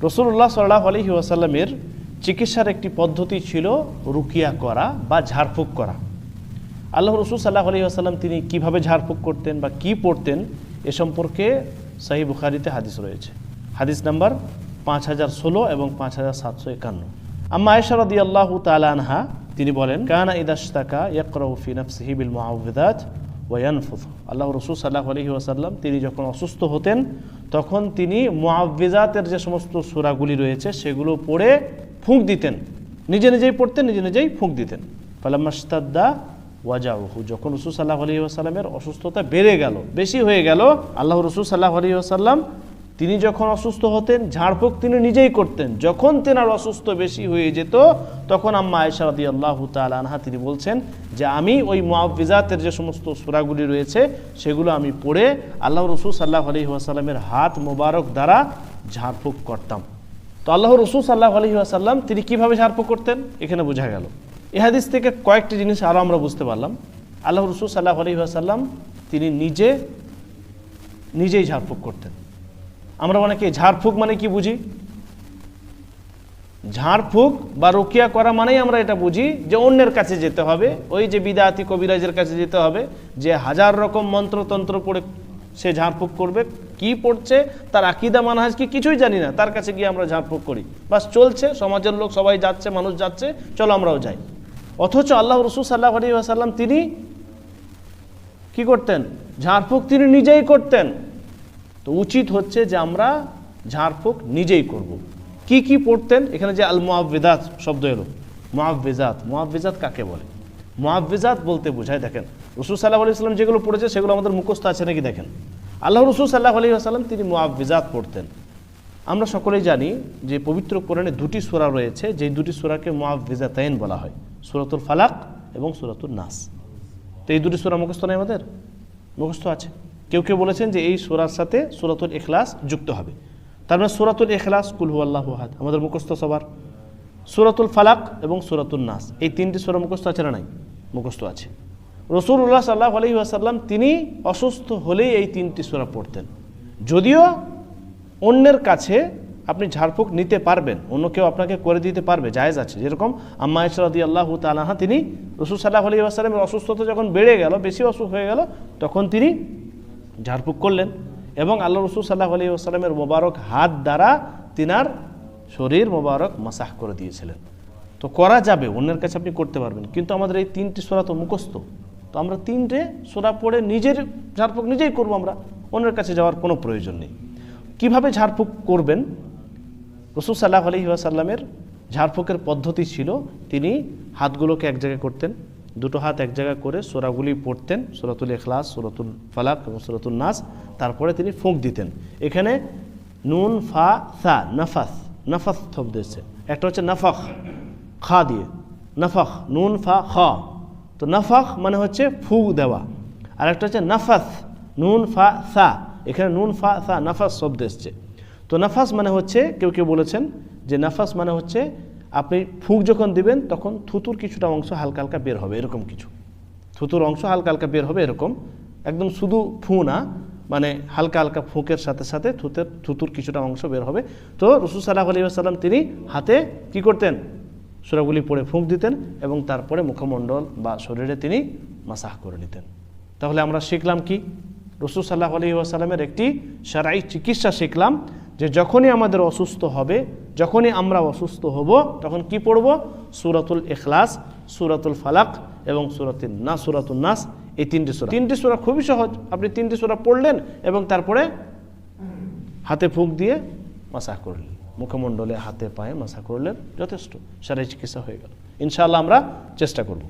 রাসূলুল্লাহ সাল্লাল্লাহু আলাইহি ওয়াসাল্লামের চিকিৎসার একটি পদ্ধতি ছিল রুকিয়া করা বা ঝাড়ফুঁক করা। আল্লাহ রাসূল সাল্লাল্লাহু আলাইহি ওয়াসাল্লাম তিনি কিভাবে ঝাড়ফুঁক করতেন বা কি পড়তেন এ সম্পর্কে সহিহ বুখারীতে হাদিস রয়েছে। হাদিস নাম্বার 5016 এবং 5751। আম্মা আয়েশা রাদিয়াল্লাহু তাআলা আনহা তিনি বলেন, কানা ইদাশতাকা ইয়াকরাউ ফি নাফসিহি বিল মুআউযিযাত ওয়া ইয়ানফুয। আল্লাহ রাসূল সাল্লাল্লাহু আলাইহি ওয়াসাল্লাম তিনি যখন অসুস্থ হতেন তখন তিনি মুআউযিযাতের যে সমস্ত সূরাগুলি রয়েছে সেগুলো পড়ে ফুঁক দিতেন, নিজে নিজেই পড়তেন, নিজে নিজেই ফুঁক দিতেন। ফালাম্মাশতাদ্দা ওয়াজাউহু, যখন রাসূল সাল্লাল্লাহু আলাইহি ওয়াসাল্লামের অসুস্থতা বেড়ে গেল, বেশি হয়ে গেল, আল্লাহ রাসূল সাল্লাল্লাহু আলাইহি ওয়াসাল্লাম তিনি যখন অসুস্থ হতেন ঝাড়ফুঁক তিনি নিজেই করতেন। যখন তেনার অসুস্থ বেশি হয়ে যেত তখন আম্মা আয়েশা রাদিয়াল্লাহু তাআলা আনহা তিনি বলছেন যে আমি ওই মুআউযিযাতের যে সমস্ত সূরাগুলি রয়েছে সেগুলো আমি পড়ে আল্লাহ রাসূল সাল্লাল্লাহু আলাইহি ওয়াসাল্লামের হাত মোবারক দ্বারা ঝাড়ফুঁক করতাম। তো আল্লাহ রাসূল সাল্লাল্লাহু আলাইহি ওয়াসাল্লাম তিনি কিভাবে ঝাড়ফুঁক করতেন এখানে বোঝা গেল। এই হাদিস থেকে কয়েকটি জিনিস আরও আমরা বুঝতে পারলাম। আল্লাহ রাসূল সাল্লাল্লাহু আলাইহি ওয়াসাল্লাম তিনি নিজেই ঝাড়ফুঁক করতেন। আমরা অনেকে ঝাড়ফুঁক মানে কি বুঝি? ঝাড়ফুঁক বা রুকিয়া করা মানেই আমরা এটা বুঝি যে অন্যের কাছে যেতে হবে, ওই যে বিদআতি কবিরাজের কাছে যেতে হবে, যে হাজার রকম মন্ত্রতন্ত্র পড়ে সে ঝাড়ফুঁক করবে, কি পড়ছে তার আকীদা মানহাজ কি কিছুই জানি না, তার কাছে গিয়ে আমরা ঝাড়ফুঁক করি, বাস চলছে, সমাজের লোক সবাই যাচ্ছে, মানুষ যাচ্ছে, চলো আমরাও যাই। অথচ আল্লাহ রাসূল সাল্লাল্লাহু আলাইহি ওয়াসাল্লাম তিনি কি করতেন? ঝাড়ফুঁক তিনি নিজেই করতেন। তো উচিত হচ্ছে যে আমরা ঝাড়ফুঁক নিজেই করব। কি কি পড়তেন? এখানে যে আল মুআউযিযাত শব্দ এলো, মুআউযিযাত কাকে বলে? মুআউযিযাত বলতে বোঝায়, দেখেন রাসূল সাল্লাল্লাহু আলাইহি ওয়াসাল্লাম যেগুলো পড়েছে সেগুলো আমাদের মুখস্থ আছে নাকি দেখেন। আল্লাহ রাসূল সাল্লাল্লাহু আলাইহি ওয়াসাল্লাম তিনি মুআউযিযাত পড়তেন। আমরা সকলেই জানি যে পবিত্র কোরআনে দুটি সূরা রয়েছে, যেই দুটি সূরাকে মুআউযিযাতাইন বলা হয়, সূরাতুল ফালাক এবং সূরাতুন নাস। তো এই দুটি সূরা মুখস্থ নেই আমাদের? মুখস্থ আছে। কেউ কেউ বলেছেন যে এই সূরার সাথে সূরাতুল ইখলাস যুক্ত হবে, তার মানে সূরাতুল ইখলাস কুল হুয়াল্লাহু আহাদ আমাদের মুখস্থ সবার, সূরাতুল ফালাক এবং সূরাতুন নাস এই তিনটি সূরা মুখস্থ আছে না নাই? মুখস্থ আছে। রাসূলুল্লাহ সাল্লাল্লাহু আলাইহি ওয়াসাল্লাম তিনি অসুস্থ হলেই এই তিনটি সূরা পড়তেন। যদিও অন্যের কাছে আপনি ঝাড়ফুঁক নিতে পারবেন, অন্য কেউ আপনাকে করে দিতে পারবে, জায়েজ আছে। যেরকম আম্মা আয়েশা রাদিয়াল্লাহু তাআলা আনহা তিনি রাসূল সাল্লাল্লাহু আলাইহি ওয়াসাল্লামের অসুস্থতা যখন বেড়ে গেল, বেশি অসুখ হয়ে গেল, তখন তিনি ঝাড়ফুঁক করলেন এবং আল্লাহ রাসূল সাল্লাল্লাহু আলাইহি ওয়াসাল্লামের মোবারক হাত দ্বারা তিনার শরীর মোবারক মাসাহ করে দিয়েছিলেন। তো করা যাবে, অন্যের কাছে আপনি করতে পারবেন, কিন্তু আমাদের এই তিনটি সূরা তো মুখস্থ, তো আমরা তিনটে সূরা পড়ে নিজের ঝাড়ফুঁক নিজেই করব, আমরা অন্যের কাছে যাওয়ার কোনো প্রয়োজন নেই। কিভাবে ঝাড়ফুঁক করবেন? রাসূল সাল্লাল্লাহু আলাইহি ওয়াসাল্লামের ঝাড়ফুঁকের পদ্ধতি ছিল তিনি হাতগুলোকে এক জায়গায় করতেন, দুটো হাত এক জায়গায় করে সূরাগুলি পড়তেন, সূরাতুল ইখলাস, সূরাতুল ফালাক এবং সূরাতুন নাস, তারপরে তিনি ফুঁক দিতেন। এখানে নুন ফা সা নাফাস শব্দ এসেছে, একটা হচ্ছে নাফাখ খা দিয়ে, নাফাখ নুন ফা খ, তো নাফাখ মানে হচ্ছে ফুঁক দেওয়া, আর একটা হচ্ছে নাফাস নুন ফা সা, এখানে নুন ফা সা নাফাস শব্দ এসছে। তো নাফাস মানে হচ্ছে, কেউ কেউ বলেছেন যে নাফাস মানে হচ্ছে আপনি ফুঁক যখন দিবেন তখন থুতুর কিছুটা অংশ হালকা হালকা বের হবে, এরকম কিছু থুতুর অংশ হালকা হালকা বের হবে, এরকম একদম শুধু ফু না, মানে হালকা হালকা ফুঁকের সাথে সাথে থুতুর কিছুটা অংশ বের হবে। তো রাসূল সাল্লাল্লাহু আলাইহি ওয়াসাল্লাম তিনি হাতে কি করতেন? সূরাগুলি পড়ে ফুঁক দিতেন এবং তারপরে মুখমণ্ডল বা শরীরে তিনি মাসাহ করে নিতেন। তাহলে আমরা শিখলাম কি? রাসূল সাল্লাল্লাহু আলাইহি ওয়াসাল্লামের একটি শারঈ চিকিৎসা শিখলাম যে যখনই আমাদের অসুস্থ হবে, যখনই আমরা অসুস্থ হব, তখন কি পড়ব? সূরাতুল ইখলাস, সূরাতুল ফালাক এবং সূরাতুন নাস, এই তিনটি সূরা খুবই সহজ। আপনি তিনটি সূরা পড়লেন এবং তারপরে হাতে ফুঁক দিয়ে মাসাহ করলেন, মুখমণ্ডলে হাতে পায়ে মাসাহ করলেন, যথেষ্ট, শারীরিক চিকিৎসা হয়ে গেল। ইনশাআল্লাহ আমরা চেষ্টা করব।